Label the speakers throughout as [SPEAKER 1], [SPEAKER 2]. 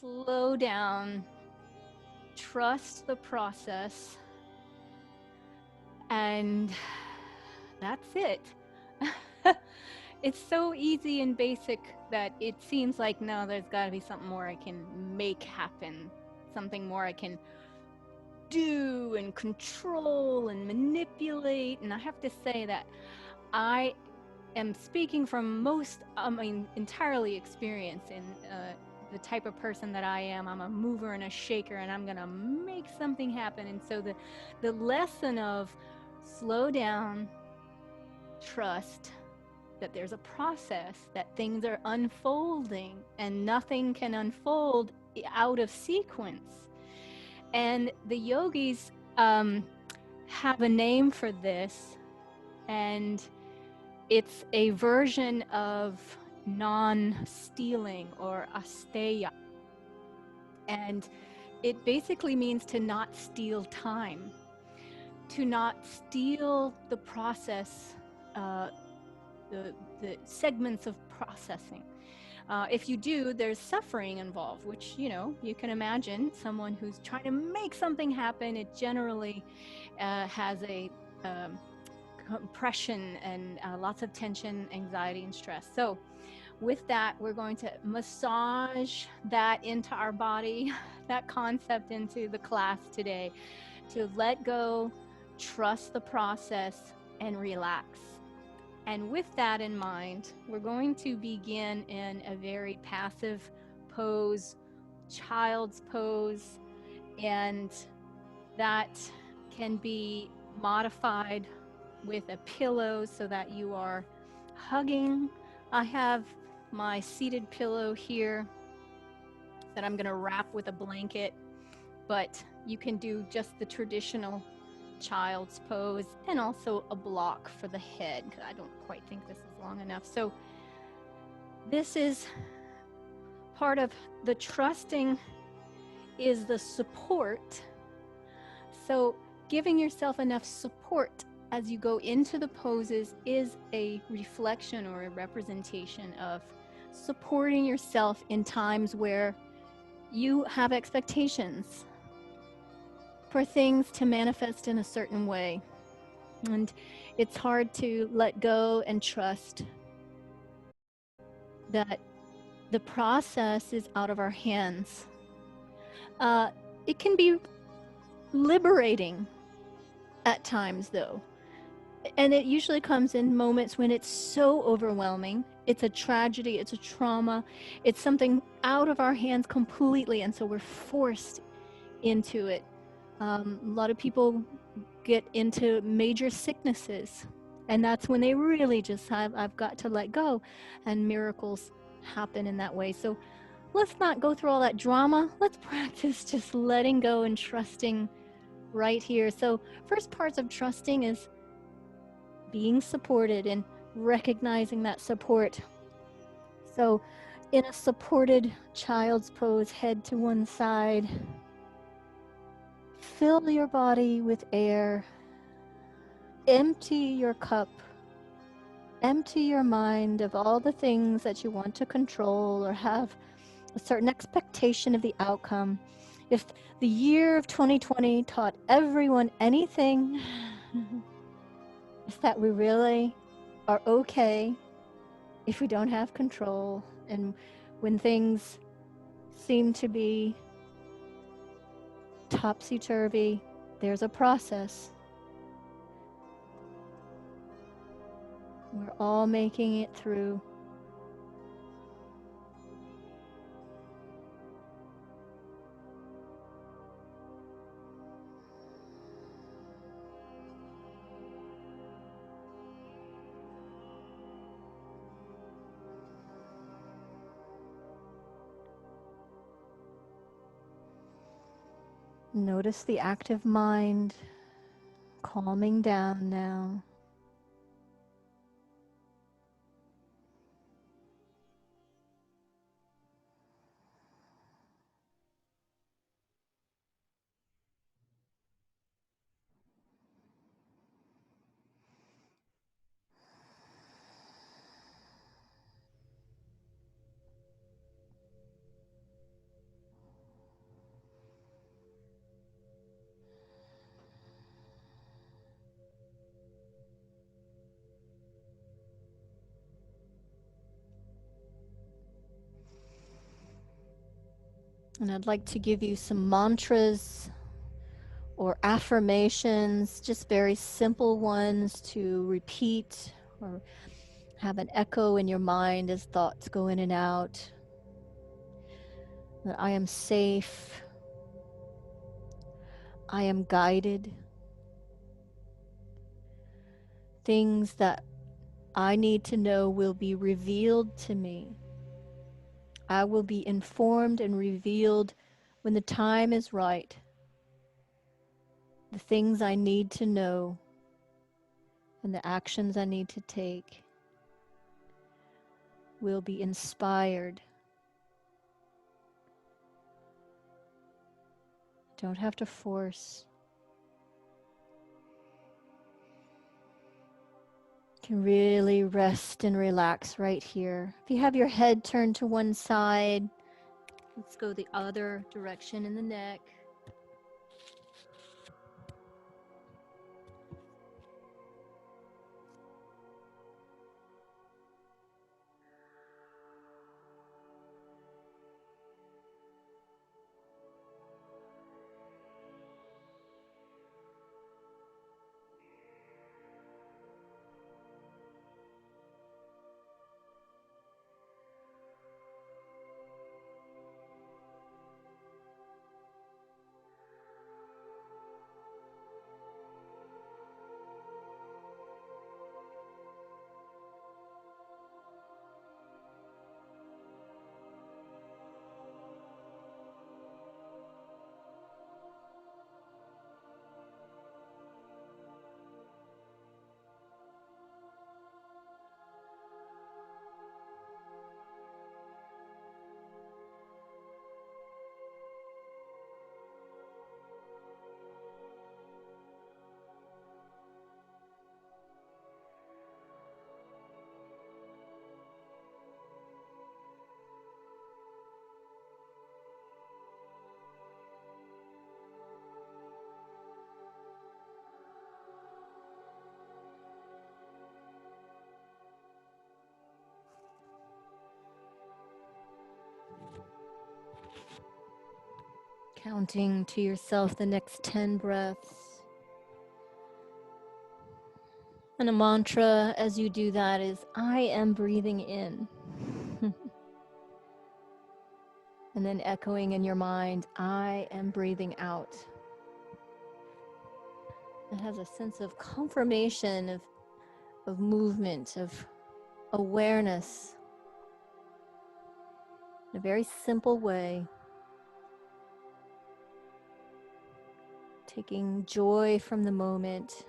[SPEAKER 1] slow down, trust the process, and that's it. It's so easy and basic that it seems like, no, there's got to be something more I can make happen, something more I can do and control and manipulate. And I have to say that I am speaking from entirely experience in the type of person that I am. I'm a mover and a shaker, and I'm gonna make something happen. And so the lesson of slow down, trust that there's a process, that things are unfolding, and nothing can unfold out of sequence. And the yogis have a name for this, and it's a version of non-stealing, or asteya. And it basically means to not steal time, to not steal the process, the segments of processing. If you do, there's suffering involved, which, you can imagine someone who's trying to make something happen. It generally has a compression and lots of tension, anxiety, and stress. So with that, we're going to massage that into our body, that concept into the class today, to let go, trust the process, and relax. And with that in mind, we're going to begin in a very passive pose, child's pose, and that can be modified with a pillow so that you are hugging. I have my seated pillow here that I'm going to wrap with a blanket, but you can do just the traditional child's pose, and also a block for the head, because I don't quite think this is long enough. So this is part of the trusting, is the support. So giving yourself enough support as you go into the poses is a reflection or a representation of supporting yourself in times where you have expectations for things to manifest in a certain way. And it's hard to let go and trust that the process is out of our hands. It can be liberating at times, though. And it usually comes in moments when it's so overwhelming. It's a tragedy, it's a trauma, it's something out of our hands completely, and so we're forced into it. A lot of people get into major sicknesses, and that's when they really just have, I've got to let go, and miracles happen in that way. So let's not go through all that drama. Let's practice just letting go and trusting right here. So first parts of trusting is being supported and recognizing that support. So in a supported child's pose, head to one side, fill your body with air, empty your cup, empty your mind of all the things that you want to control or have a certain expectation of the outcome. If the year of 2020 taught everyone anything, it's that we really are okay if we don't have control, and when things seem to be topsy-turvy, there's a process. We're all making it through. Notice the active mind calming down now.
[SPEAKER 2] And I'd like to give you some mantras or affirmations, just very simple ones to repeat or have an echo in your mind as thoughts go in and out. That I am safe, I am guided. Things that I need to know will be revealed to me. I will be informed and revealed when the time is right. The things I need to know and the actions I need to take will be inspired. Don't have to force. Can really rest and relax right here. If you have your head turned to one side, let's go the other direction in the neck. Counting to yourself the next 10 breaths. And a mantra as you do that is, I am breathing in. And then echoing in your mind, I am breathing out. It has a sense of confirmation, of movement, of awareness. In a very simple way. Taking joy from the moment.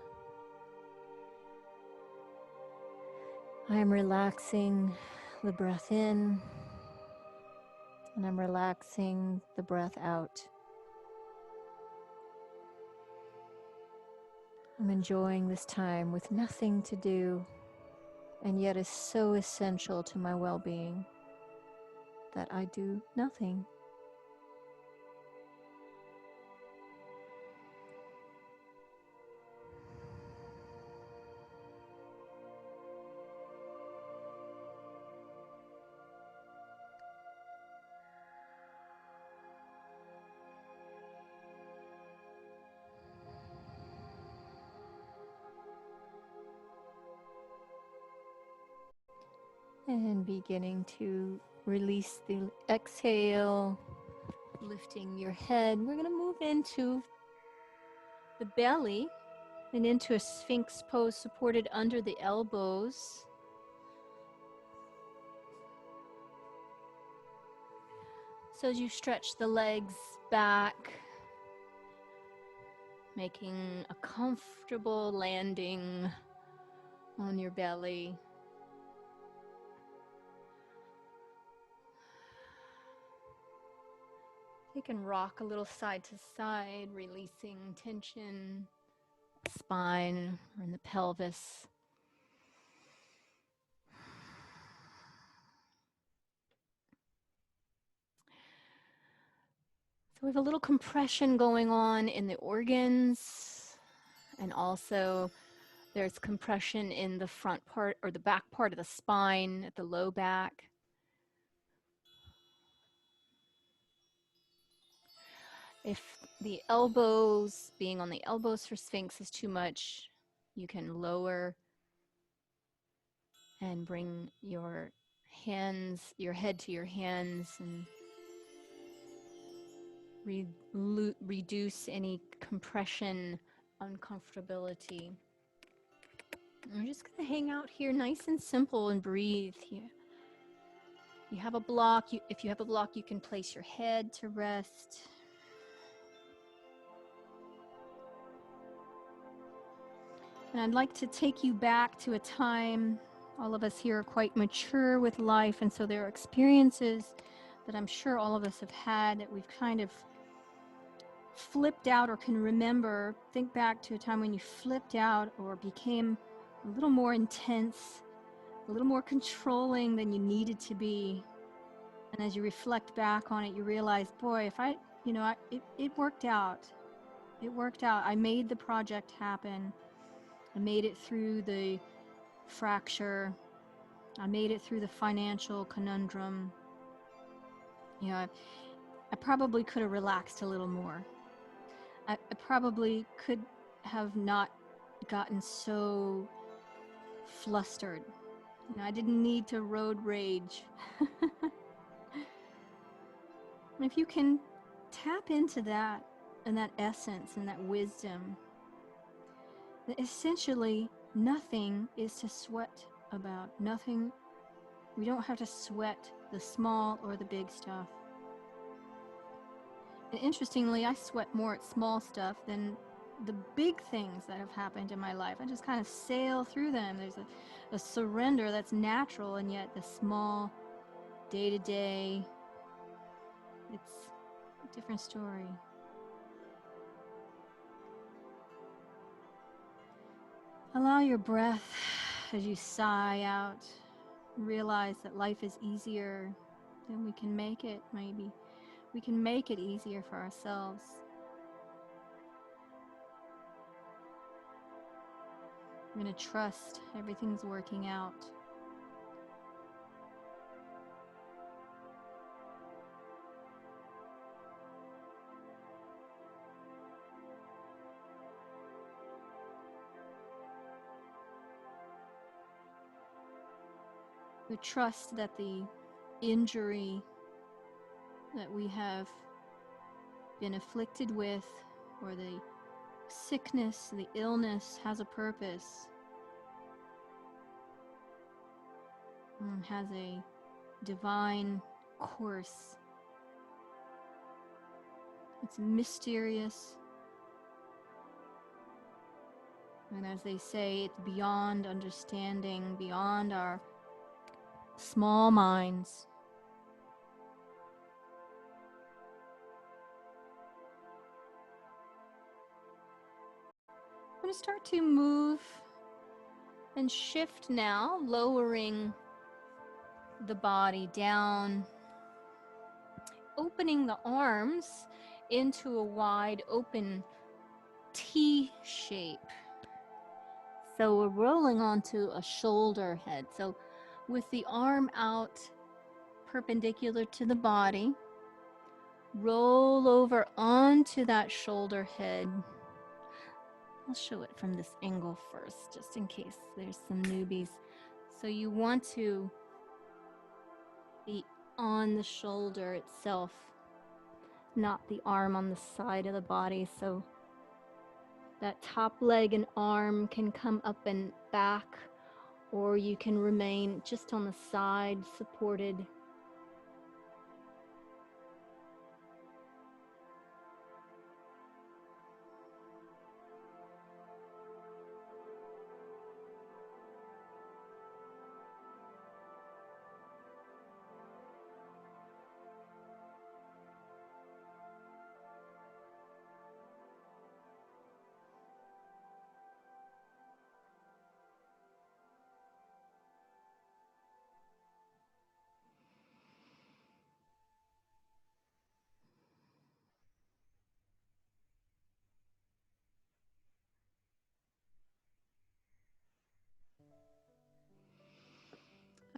[SPEAKER 2] I am relaxing the breath in, and I'm relaxing the breath out. I'm enjoying this time with nothing to do, and yet is so essential to my well-being that I do nothing. And beginning to release the exhale, lifting your head. We're going to move into the belly and into a sphinx pose supported under the elbows. So as you stretch the legs back, making a comfortable landing on your belly. You can rock a little side to side, releasing tension, spine or in the pelvis. So we have a little compression going on in the organs, and also there's compression in the front part or the back part of the spine at the low back.
[SPEAKER 1] If the elbows, being on the elbows for Sphinx is too much, you can lower and bring your hands, your head to your hands, and reduce any compression, uncomfortability. We're just gonna hang out here nice and simple and breathe here. You have a block, if you have a block, you can place your head to rest. And I'd like to take you back to a time, all of us here are quite mature with life, and so there are experiences that I'm sure all of us have had that we've kind of flipped out or can remember. Think back to a time when you flipped out or became a little more intense, a little more controlling than you needed to be. And as you reflect back on it, you realize, boy, if I, it worked out. It worked out. I made the project happen. I made it through the fracture. I made it through the financial conundrum. I probably could have relaxed a little more. I probably could have not gotten so flustered. I didn't need to road rage. If you can tap into that and that essence and that wisdom, that essentially nothing is to sweat about. Nothing, we don't have to sweat the small or the big stuff. And interestingly, I sweat more at small stuff than the big things that have happened in my life. I just kind of sail through them. There's a surrender that's natural, and yet the small, day-to-day, it's a different story. Allow your breath as you sigh out. Realize that life is easier than we can make it, maybe. We can make it easier for ourselves. I'm going to trust everything's working out. We trust that the injury that we have been afflicted with, or the sickness, the illness, has a purpose and has a divine course. It's mysterious, and as they say, it's beyond understanding, beyond our small minds. I'm going to start to move and shift now, lowering the body down, opening the arms into a wide open T shape. So we're rolling onto a shoulder head. So with the arm out perpendicular to the body, roll over onto that shoulder head. I'll show it from this angle first, just in case there's some newbies. So you want to be on the shoulder itself, not the arm on the side of the body. So that top leg and arm can come up and back, or you can remain just on the side, supported.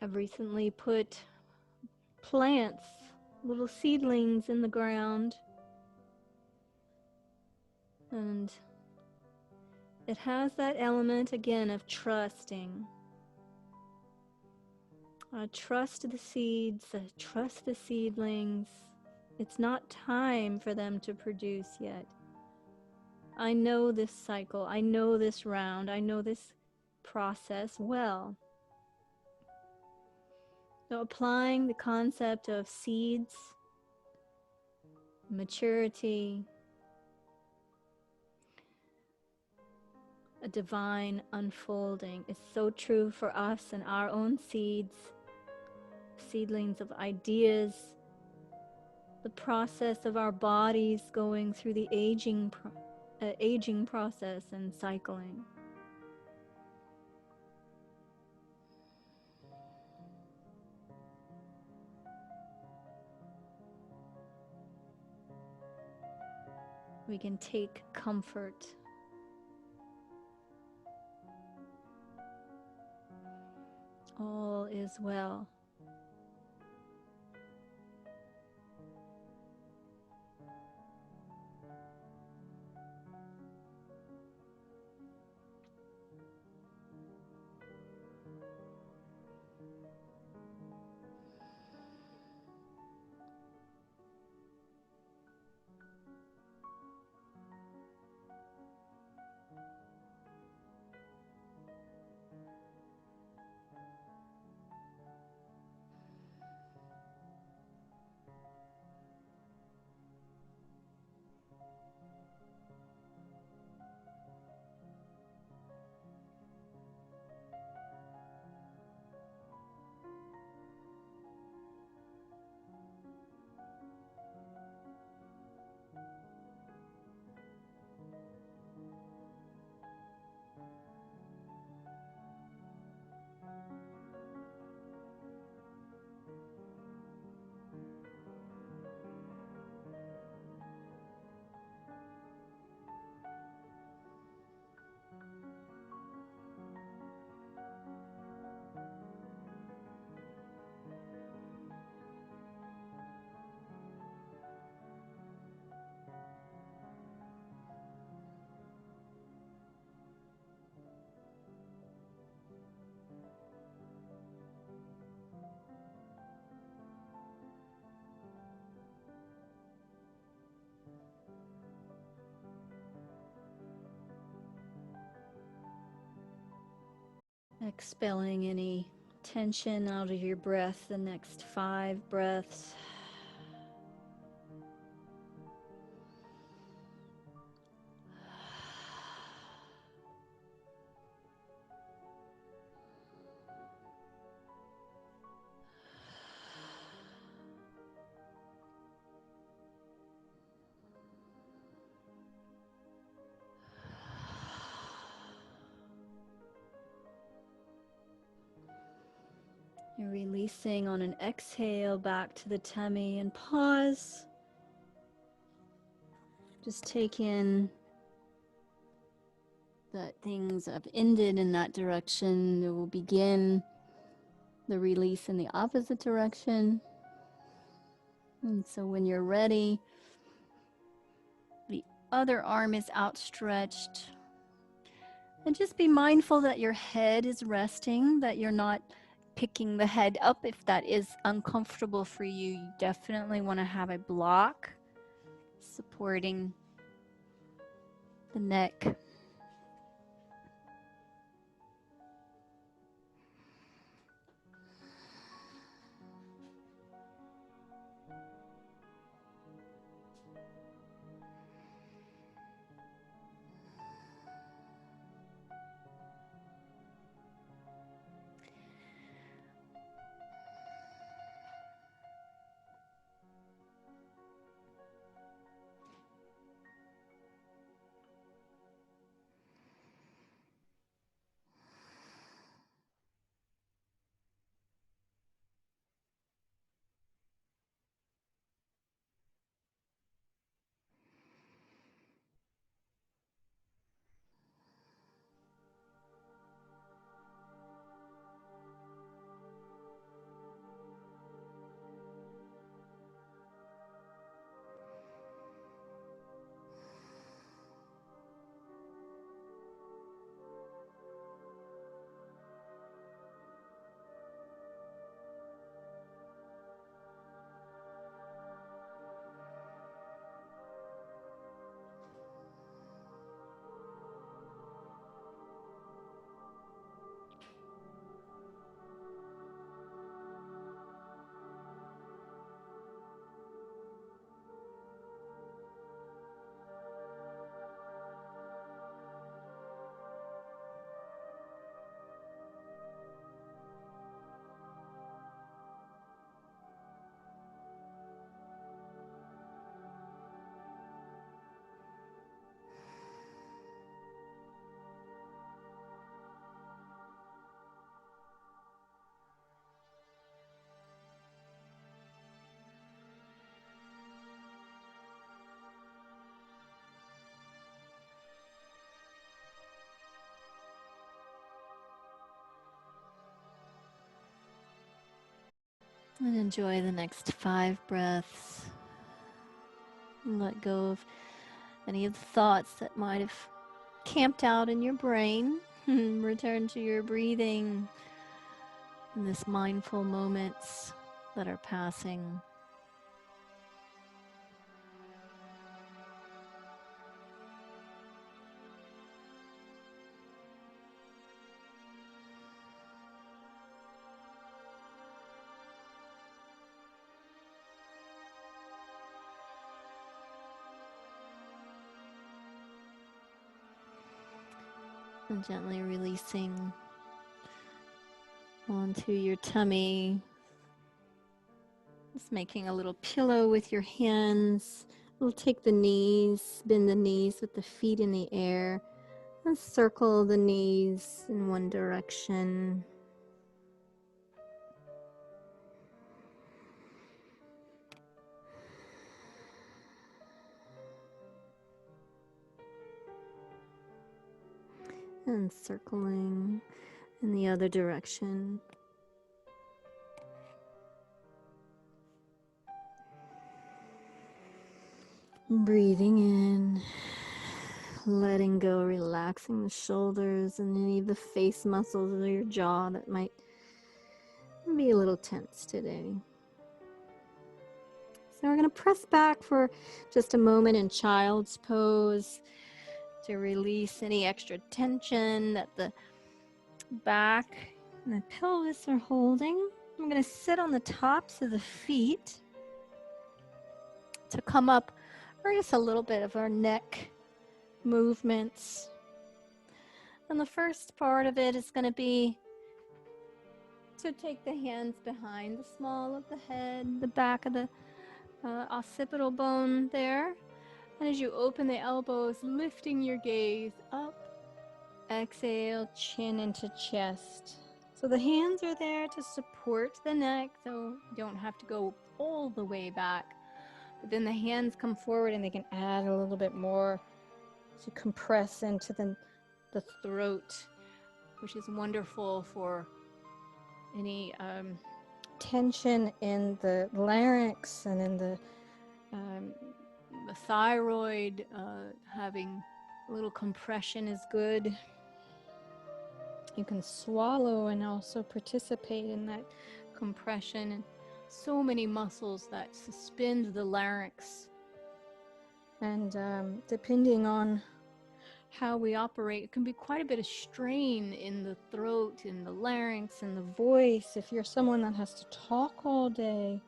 [SPEAKER 1] I've recently put plants, little seedlings in the ground.
[SPEAKER 2] And it has that element again of trusting. Trust the seeds, trust the seedlings. It's not time for them to produce yet. I know this cycle, I know this round, I know this process well. So applying the concept of seeds, maturity, a divine unfolding is so true for us and our own seeds, seedlings of ideas, the process of our bodies going through the aging process and cycling. We can take comfort. All is well. Expelling any tension out of your breath, the next 5 breaths. You're releasing on an exhale back to the tummy and pause. Just take in that things have ended in that direction. It will begin the release in the opposite direction. And so when you're ready, the other arm is outstretched. And just be mindful that your head is resting, that you're not picking the head up if that is uncomfortable for you. You definitely want to have a block supporting the neck. And enjoy the next 5 breaths. And let go of any of the thoughts that might have camped out in your brain. Return to your breathing in this mindful moments that are passing. And gently releasing onto your tummy. Just making a little pillow with your hands. We'll take the knees, bend the knees with the feet in the air, and circle the knees in one direction. And circling in the other direction. Breathing in, letting go, relaxing the shoulders and any of the face muscles of your jaw that might be a little tense today. So we're going to press back for just a moment in child's pose to release any extra tension that the back and the pelvis are holding. I'm going to sit on the tops of the feet to come up for just a little bit of our neck movements. And the first part of it is going to be to take the hands behind the small of the head, the back of the occipital bone there. And as you open the elbows, lifting your gaze up, exhale, chin into chest. So the hands are there to support the neck, so you don't have to go all the way back. But then the hands come forward and they can add a little bit more to compress into the throat, which is wonderful for any tension in the larynx and in the thyroid. Having a little compression is good. You can swallow and also participate in that compression, and so many muscles that suspend the larynx. And depending on how we operate, it can be quite a bit of strain in the throat, in the larynx, in the voice. If you're someone that has to talk all day,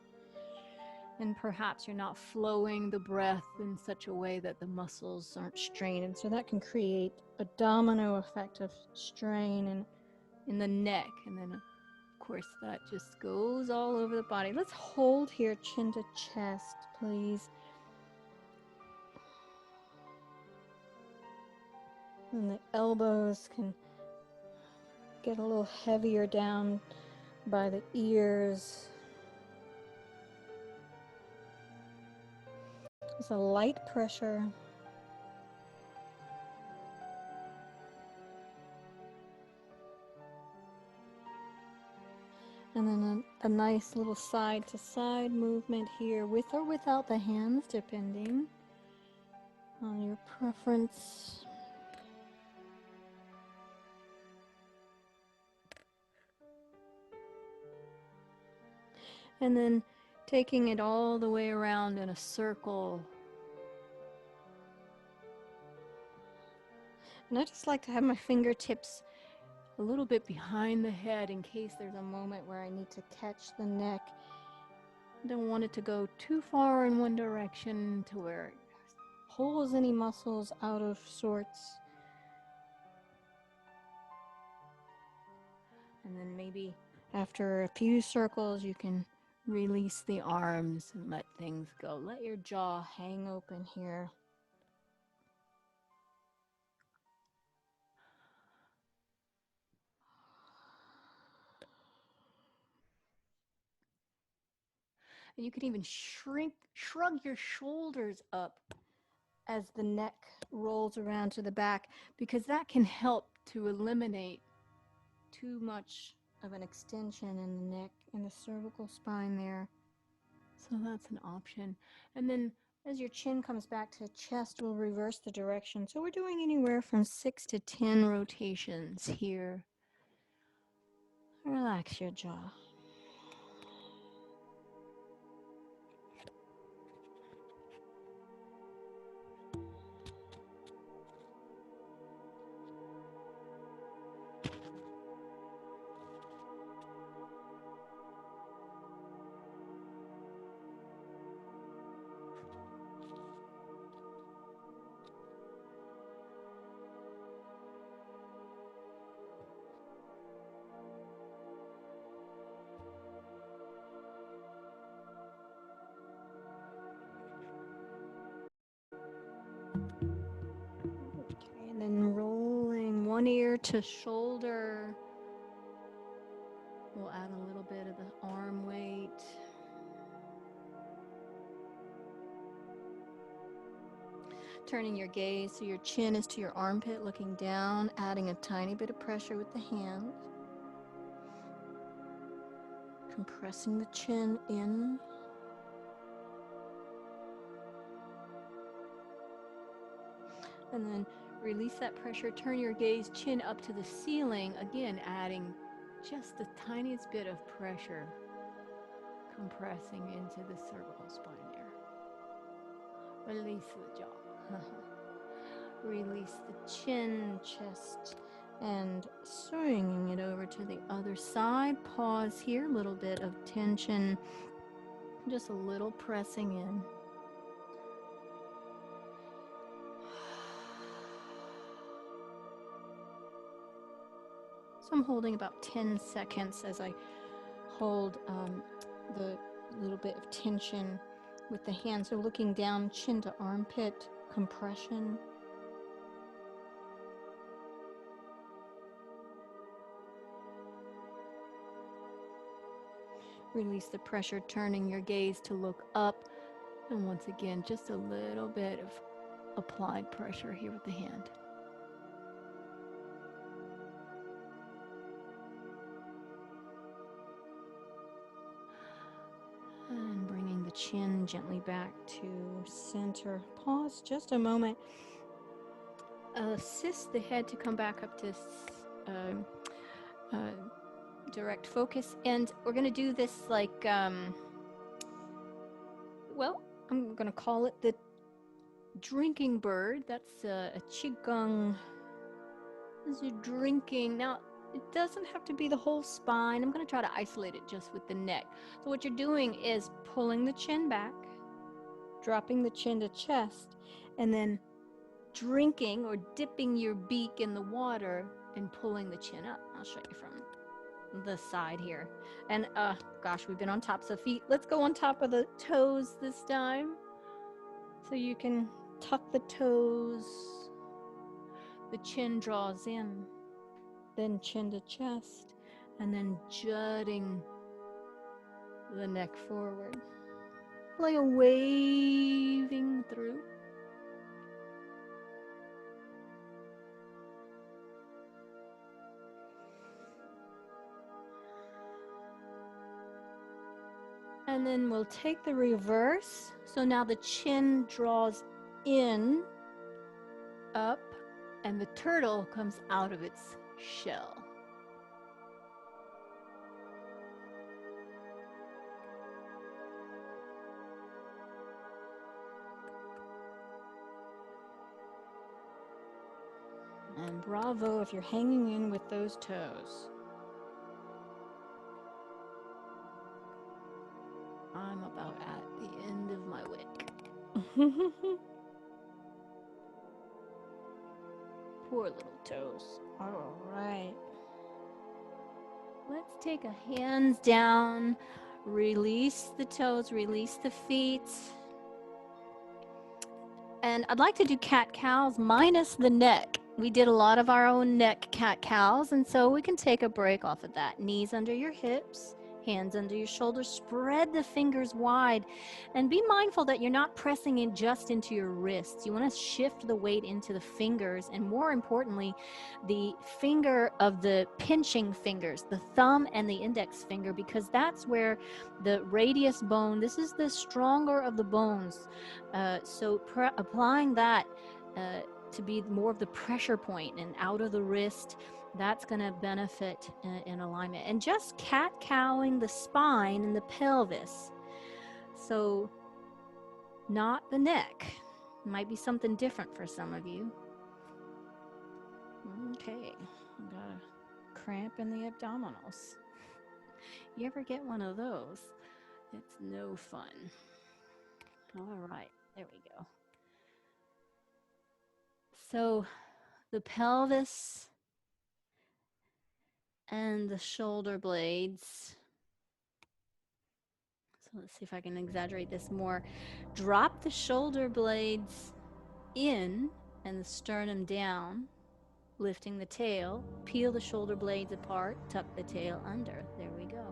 [SPEAKER 2] and perhaps you're not flowing the breath in such a way that the muscles aren't strained. And so that can create a domino effect of strain in the neck. And then, of course, that just goes all over the body. Let's hold here, chin to chest, please. And the elbows can get a little heavier down by the ears. There's a light pressure. And then a nice little side to side movement here, with or without the hands, depending on your preference. And then taking it all the way around in a circle. And I just like to have my fingertips a little bit behind the head in case there's a moment where I need to catch the neck. I don't want it to go too far in one direction to where it pulls any muscles out of sorts. And then maybe after a few circles, you can release the arms and let things go. Let your jaw hang open here. And you can even shrug your shoulders up as the neck rolls around to the back, because that can help to eliminate too much of an extension in the neck
[SPEAKER 1] in the cervical spine there. So that's an option. And then as your chin comes back to the chest, we'll reverse the direction. So we're doing anywhere from 6 to 10 rotations here. Relax your jaw. Okay, and then rolling one ear to shoulder. We'll add a little bit of the arm weight. Turning your gaze so your chin is to your armpit, looking down, adding a tiny bit of pressure with the hand. Compressing the chin in. And then release that pressure. Turn your gaze, chin up to the ceiling. Again, adding just the tiniest bit of pressure. Compressing into the cervical spine there. Release the jaw. Release the chin, chest, and swinging it over to the other side. Pause here, a little bit of tension, just a little pressing in. So I'm holding about 10 seconds as I hold the little bit of tension with the hand. So looking down, chin to armpit, compression. Release the pressure, turning your gaze to look up. And once again, just a little bit of applied pressure here with the hand. And bringing the chin gently back to center. Pause just a moment. Assist the head to come back up to direct focus. And we're going to do this like, well, I'm going to call it the drinking bird. That's a qigong. This is drinking. Now, it doesn't have to be the whole spine. I'm going to try to isolate it just with the neck. So what you're doing is pulling the chin back, dropping the chin to chest, and then drinking or dipping your beak in the water and pulling the chin up. I'll show you from the side here. And gosh, we've been on tops of feet. Let's go on top of the toes this time. So you can tuck the toes. The chin draws in. Then chin to chest, and then jutting the neck forward, like a waving through. And then we'll take the reverse. So now the chin draws in, up, and the turtle comes out of its shell. And bravo if you're hanging in with those toes. I'm about at the end of my wick. Poor little toes. All right. Let's take a hands down. Release the toes, release the feet. And I'd like to do cat-cows minus the neck. We did a lot of our own neck cat-cows, and so we can take a break off of that. Knees under your hips, Hands under your shoulders, spread the fingers wide, and be mindful that you're not pressing in just into your wrists. You want to shift the weight into the fingers, and more importantly, the finger of the pinching fingers, the thumb and the index finger, because that's where the radius bone, this is the stronger of the bones. So applying that to be more of the pressure point and out of the wrist, that's going to benefit in alignment. And just cat-cowing the spine and the pelvis. So not the neck. Might be something different for some of you. Okay, I've got a cramp in the abdominals. You ever get one of those? It's no fun. All right, there we go. So the pelvis and the shoulder blades. So let's see if I can exaggerate this more. Drop the shoulder blades in and the sternum down, lifting the tail. Peel the shoulder blades apart, tuck the tail under. There we go.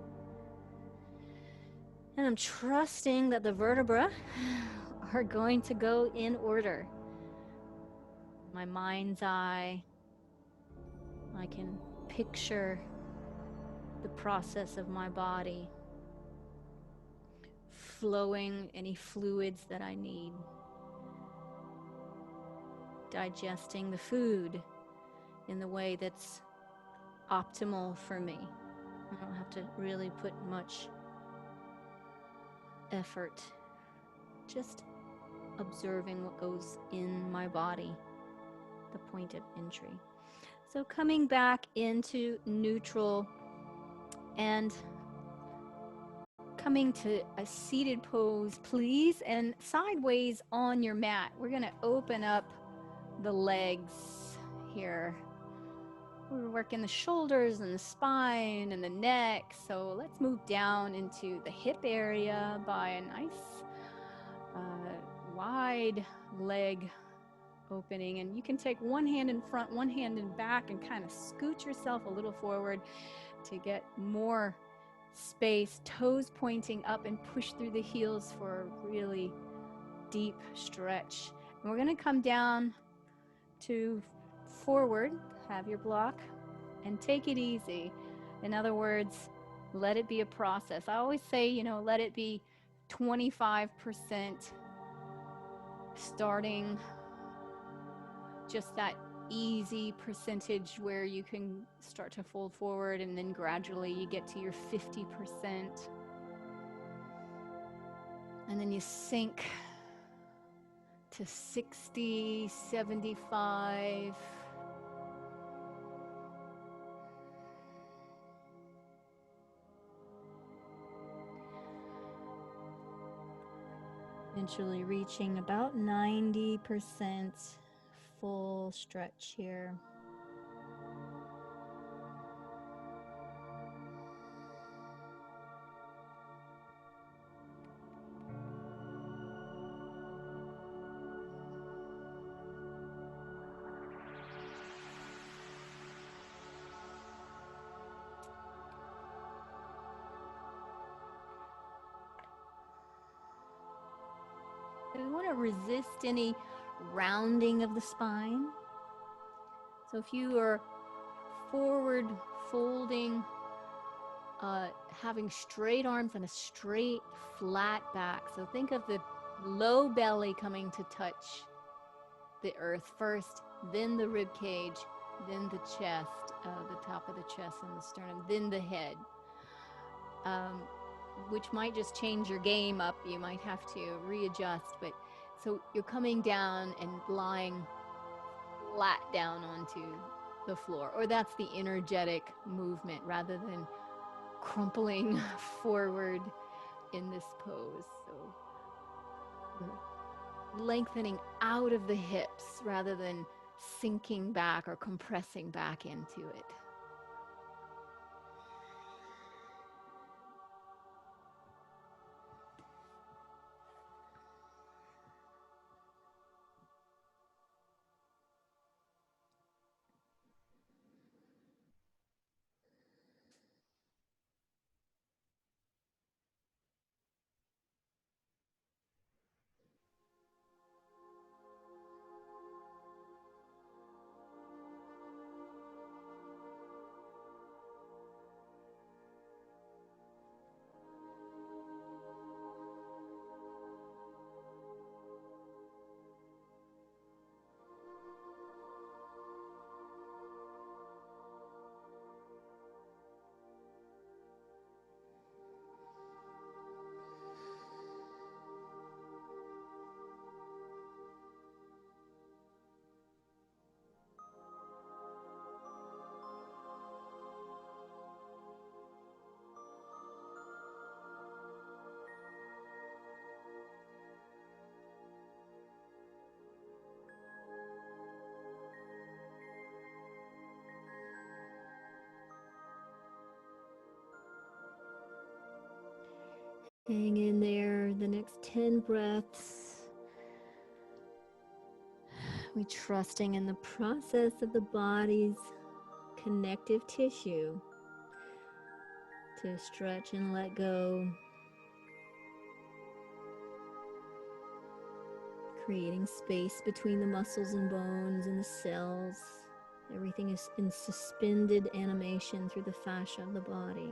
[SPEAKER 1] And I'm trusting that the vertebrae are going to go in order. My mind's eye, I can picture the process of my body flowing any fluids that I need, digesting the food in the way that's optimal for me. I don't have to really put much effort, just observing what goes in my body, the point of entry. So coming back into neutral and coming to a seated pose, please, and sideways on your mat. We're going to open up the legs here. We're working the shoulders and the spine and the neck. So let's move down into the hip area by a nice wide leg opening. And you can take one hand in front, one hand in back, and kind of scoot yourself a little forward to get more space, toes pointing up, and push through the heels for a really deep stretch. And we're going to come down to forward, have your block, and take it easy. In other words, let it be a process. I always say, you know, let it be 25% starting, just that easy percentage where you can start to fold forward, and then gradually you get to your 50%, and then you sink to 60, 75. Eventually reaching about 90% full stretch here. We want to resist any rounding of the spine. So if you are forward folding, having straight arms and a straight flat back. So think of the low belly coming to touch the earth first, then the rib cage, then the chest, the top of the chest and the sternum, then the head. Which might just change your game up. You might have to readjust, but so you're coming down and lying flat down onto the floor, or that's the energetic movement rather than crumpling forward in this pose. So lengthening out of the hips rather than sinking back or compressing back into it.
[SPEAKER 2] Hang in there the next 10 breaths. We trusting in the process of the body's connective tissue to stretch and let go, creating space between the muscles and bones and the cells. Everything is in suspended animation through the fascia of the body.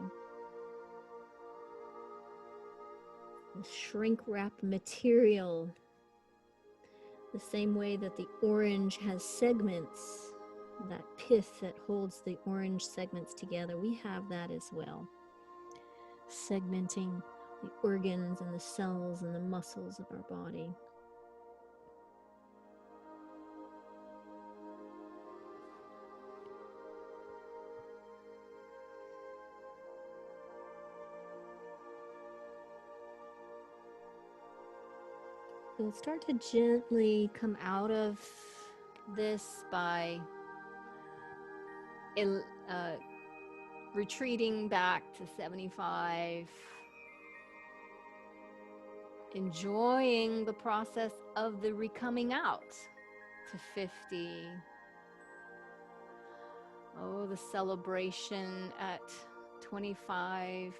[SPEAKER 2] The shrink wrap material, the same way that the orange has segments, that pith that holds the orange segments together, we have that as well. Segmenting the organs and the cells and the muscles of our body. You'll start to gently come out of this by retreating back to 75, enjoying the process of the recoming out to 50. Oh, the celebration at 25%.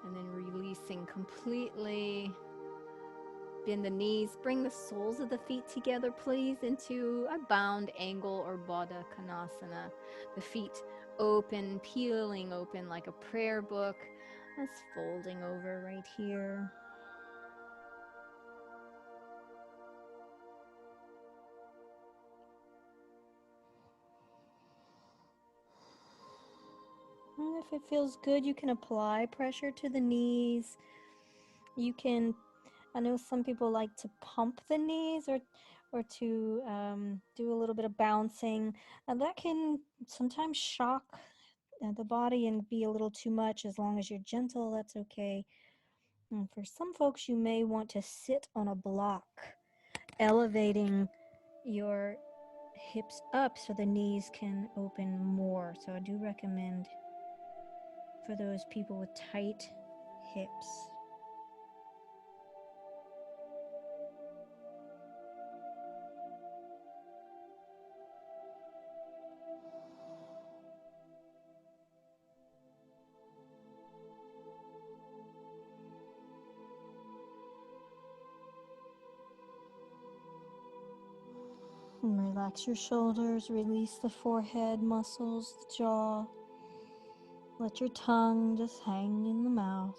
[SPEAKER 2] And then releasing completely. Bend the knees, bring the soles of the feet together, please, into a bound angle or Baddha Konasana. The feet open, peeling open like a prayer book. That's folding over right here. And if it feels good, you can apply pressure to the knees. You can, I know some people like to pump the knees or to do a little bit of bouncing. That can sometimes shock the body and be a little too much. As long as you're gentle, that's okay. And for some folks, you may want to sit on a block, elevating your hips up so the knees can open more. So I do recommend for those people with tight hips. And relax your shoulders, release the forehead muscles, the jaw. Let your tongue just hang in the mouth.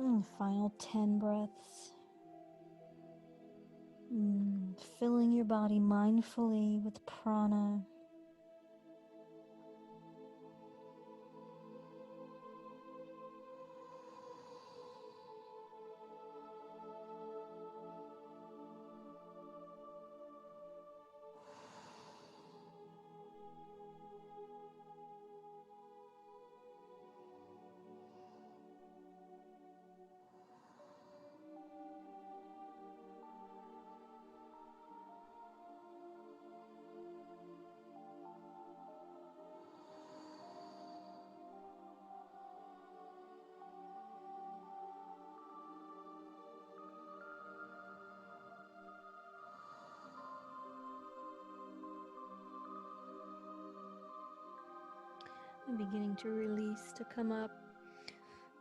[SPEAKER 2] And final 10 breaths. Filling your body mindfully with prana. And beginning to release, to come up.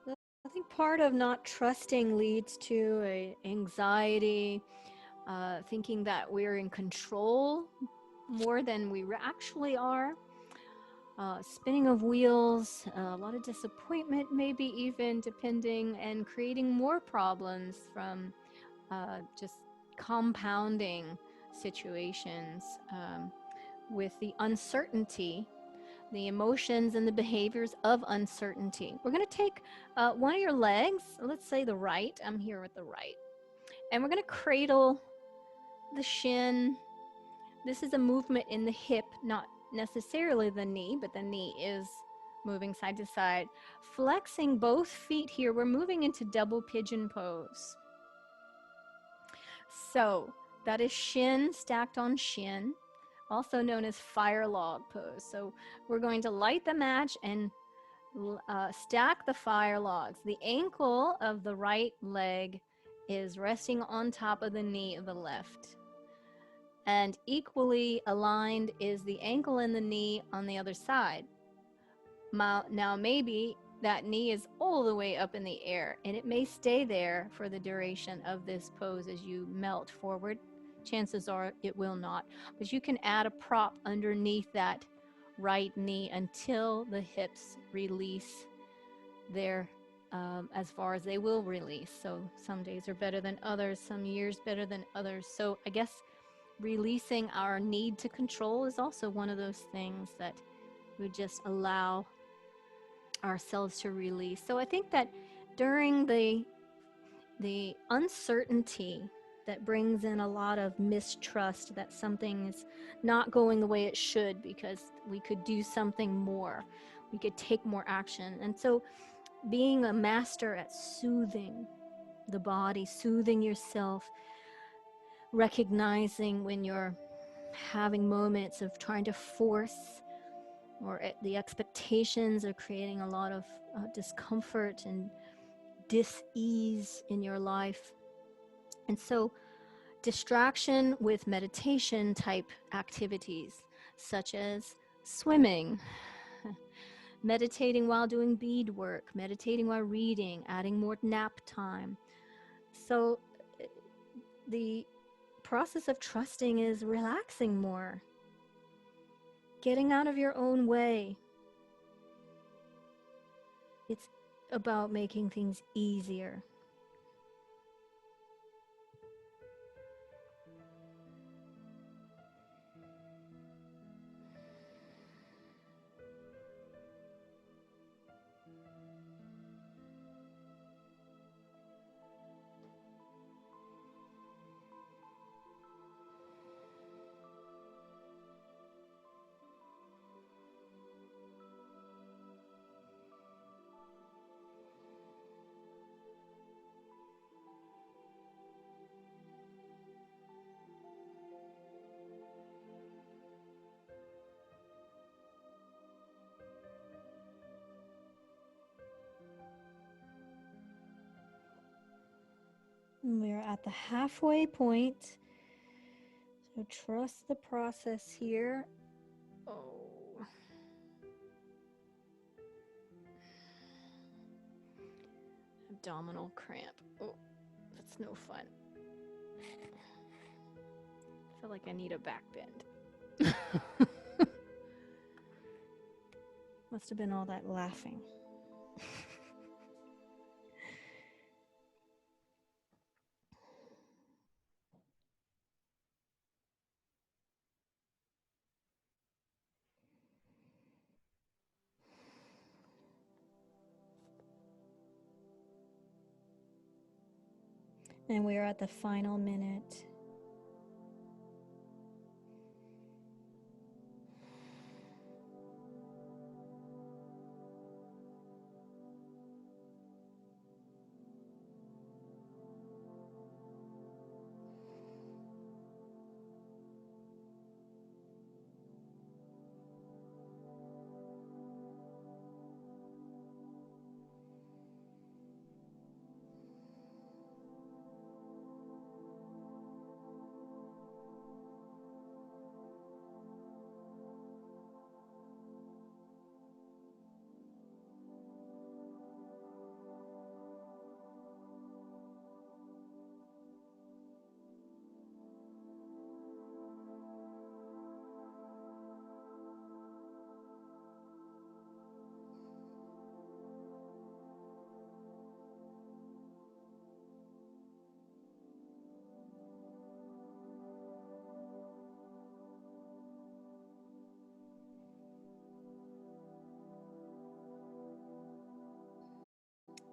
[SPEAKER 2] I think part of not trusting leads to a anxiety, thinking that we're in control more than we actually are. Spinning of wheels, a lot of disappointment, maybe even depending, and creating more problems from just compounding situations with the uncertainty, the emotions and the behaviors of uncertainty. We're going to take one of your legs, let's say the right. I'm here with the right. And we're going to cradle the shin. This is a movement in the hip, not necessarily the knee, but the knee is moving side to side. Flexing both feet here, we're moving into double pigeon pose. So that is shin stacked on shin, also known as fire log pose. So we're going to light the match and stack the fire logs. The ankle of the right leg is resting on top of the knee of the left. And equally aligned is the ankle and the knee on the other side. Now maybe that knee is all the way up in the air, and it may stay there for the duration of this pose as you melt forward. Chances are it will not, but you can add a prop underneath that right knee until the hips release there as far as they will release. So some days are better than others, some years better than others. So I guess releasing our need to control is also one of those things that we just allow ourselves to release. So I think that during the uncertainty that brings in a lot of mistrust that something is not going the way it should because we could do something more, we could take more action. And so being a master at soothing the body, soothing yourself, recognizing when you're having moments of trying to force, or the expectations are creating a lot of discomfort and dis-ease in your life. And so distraction with meditation type activities such as swimming, meditating while doing beadwork, meditating while reading, adding more nap time. So the process of trusting is relaxing more, getting out of your own way. It's about making things easier. We're at the halfway point, so trust the process here. Oh. Abdominal cramp. Oh, that's no fun. I feel like I need a back bend. Must have been all that laughing. And we are at the final minute.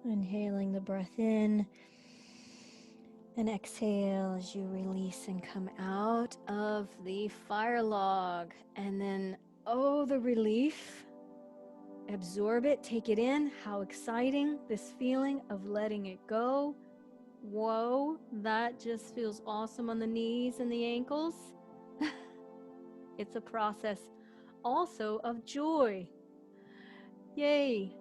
[SPEAKER 2] Inhaling the breath in and exhale as you release and come out of the fire log. And then, oh, the relief. Absorb it, take it in. How exciting, this feeling of letting it go. Whoa, that just feels awesome on the knees and the ankles. It's a process also of joy. Yay.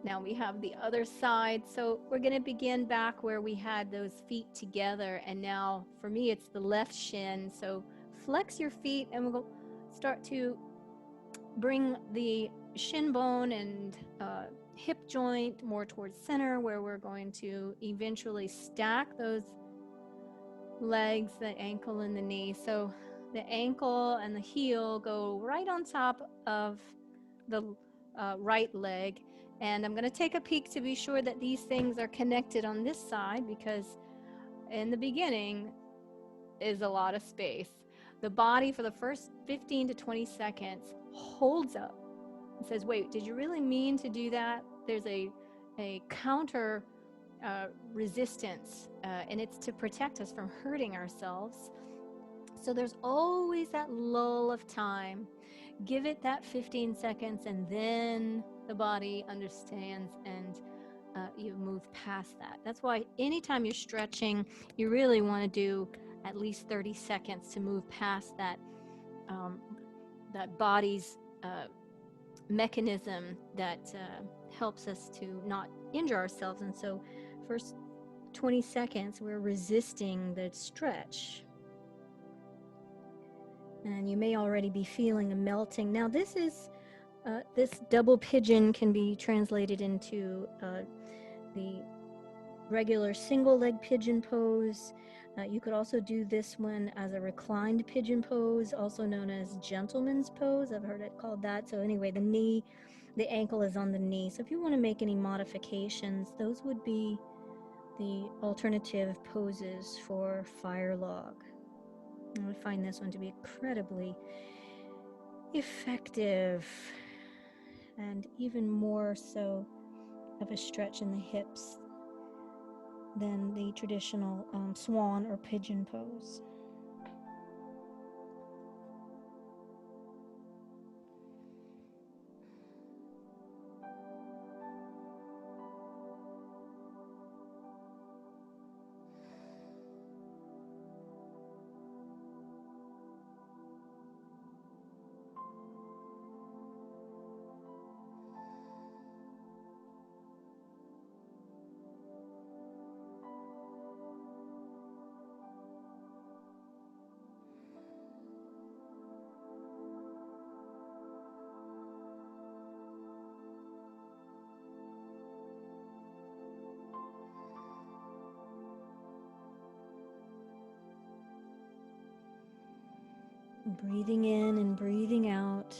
[SPEAKER 2] Now we have the other side. So we're going to begin back where we had those feet together. And now for me, it's the left shin. So flex your feet and we'll start to bring the shin bone and hip joint more towards center, where we're going to eventually stack those legs, the ankle and the knee. So the ankle and the heel go right on top of the right leg. And I'm going to take a peek to be sure that these things are connected on this side, because in the beginning is a lot of space. The body for the first 15 to 20 seconds holds up and says, wait, did you really mean to do that? There's a counter resistance, and it's to protect us from hurting ourselves. So there's always that lull of time. Give it that 15 seconds, and then the body understands, and you move past that. That's why anytime you're stretching, you really want to do at least 30 seconds to move past that that body's mechanism that helps us to not injure ourselves. And so first 20 seconds, we're resisting the stretch. And you may already be feeling a melting. Now this is, this double pigeon can be translated into the regular single leg pigeon pose. You could also do this one as a reclined pigeon pose, also known as gentleman's pose. I've heard it called that. So anyway, the ankle is on the knee. So if you want to make any modifications, those would be the alternative poses for fire log. I find this one to be incredibly effective, and even more so of a stretch in the hips than the traditional swan or pigeon pose. Breathing in and breathing out.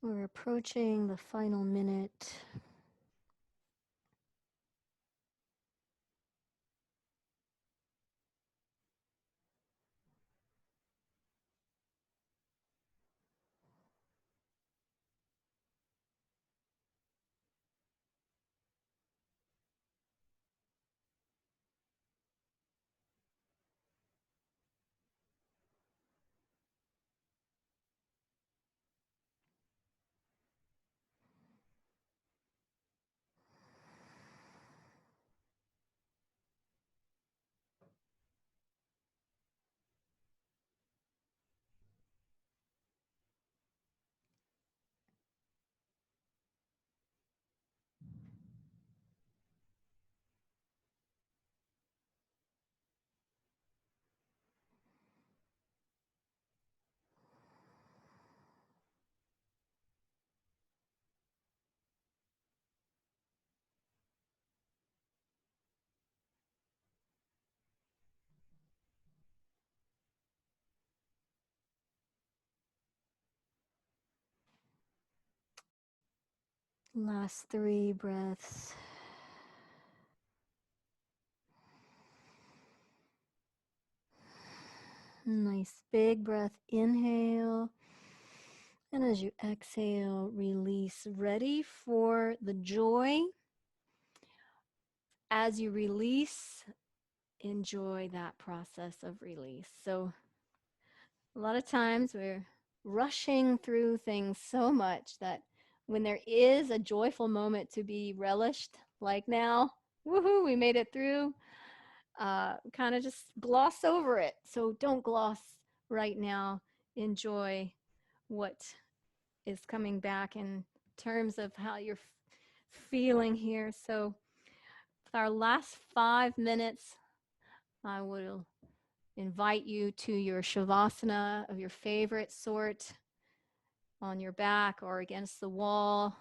[SPEAKER 2] We're approaching the final minute. Last 3 breaths. Nice big breath, inhale. And as you exhale, release. Ready for the joy. As you release, enjoy that process of release. So a lot of times we're rushing through things so much that when there is a joyful moment to be relished, like now, woohoo, we made it through, kind of just gloss over it. So don't gloss right now. Enjoy what is coming back in terms of how you're feeling here. So with our last 5 minutes, I will invite you to your shavasana of your favorite sort, on your back or against the wall.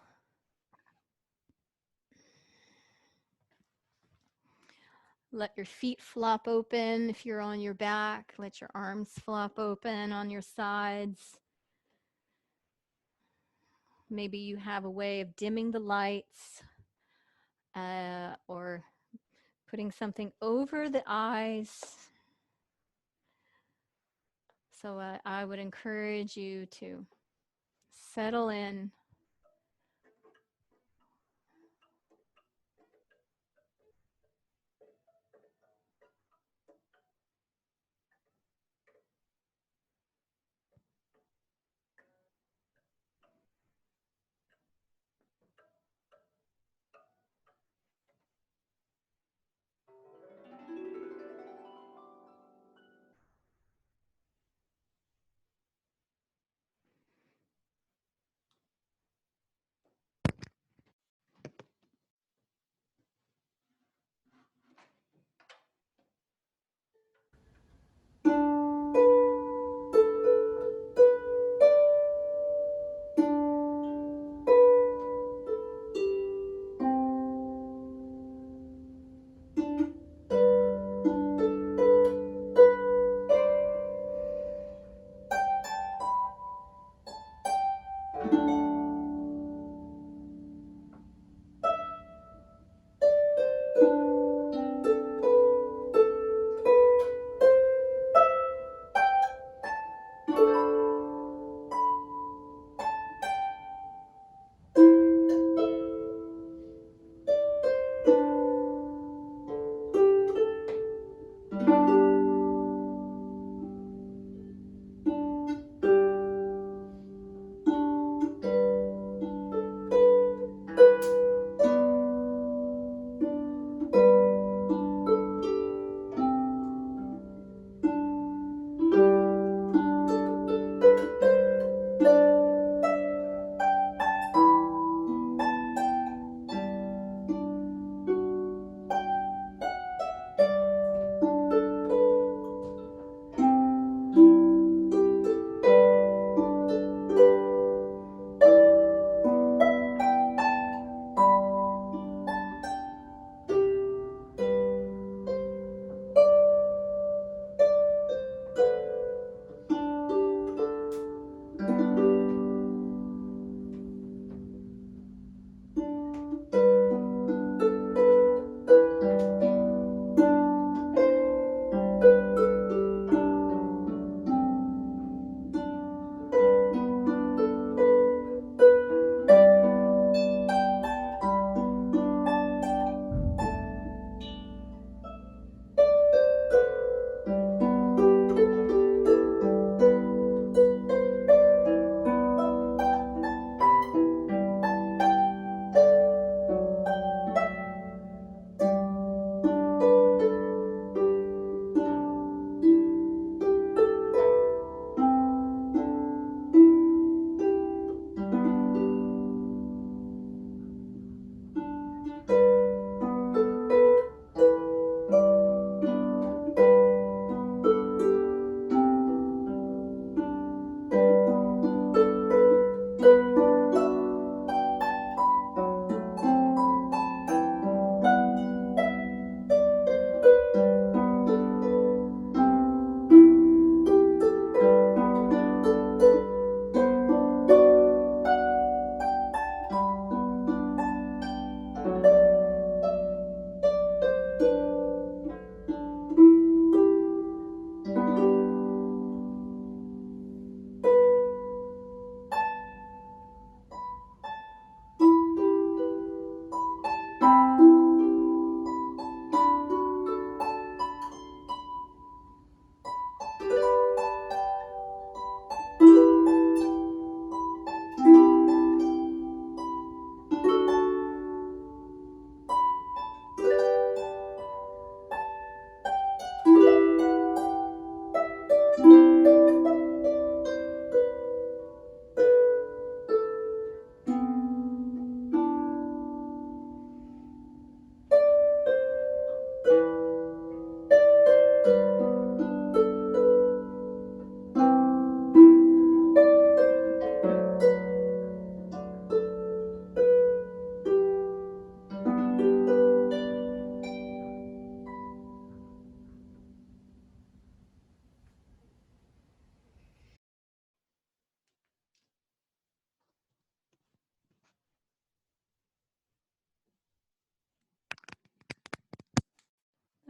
[SPEAKER 2] Let your feet flop open if you're on your back. Let your arms flop open on your sides. Maybe you have a way of dimming the lights or putting something over the eyes. So I would encourage you to settle in.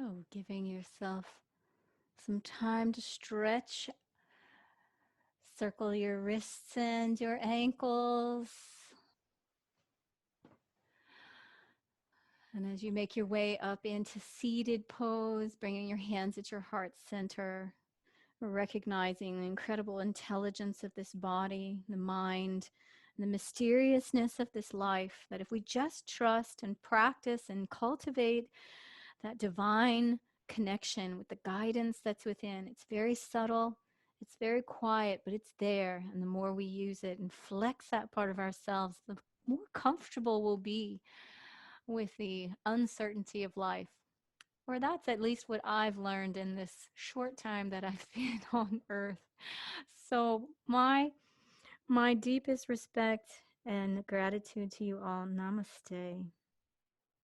[SPEAKER 1] So, giving yourself some time to stretch, circle your wrists and your ankles. And as you make your way up into seated pose, bringing your hands at your heart center, recognizing the incredible intelligence of this body, the mind, and the mysteriousness of this life, that if we just trust and practice and cultivate that divine connection with the guidance that's within, it's very subtle, it's very quiet, but it's there. And the more we use it and flex that part of ourselves, the more comfortable we'll be with the uncertainty of life. Or that's at least what I've learned in this short time that I've been on earth. So my deepest respect and gratitude to you all. Namaste.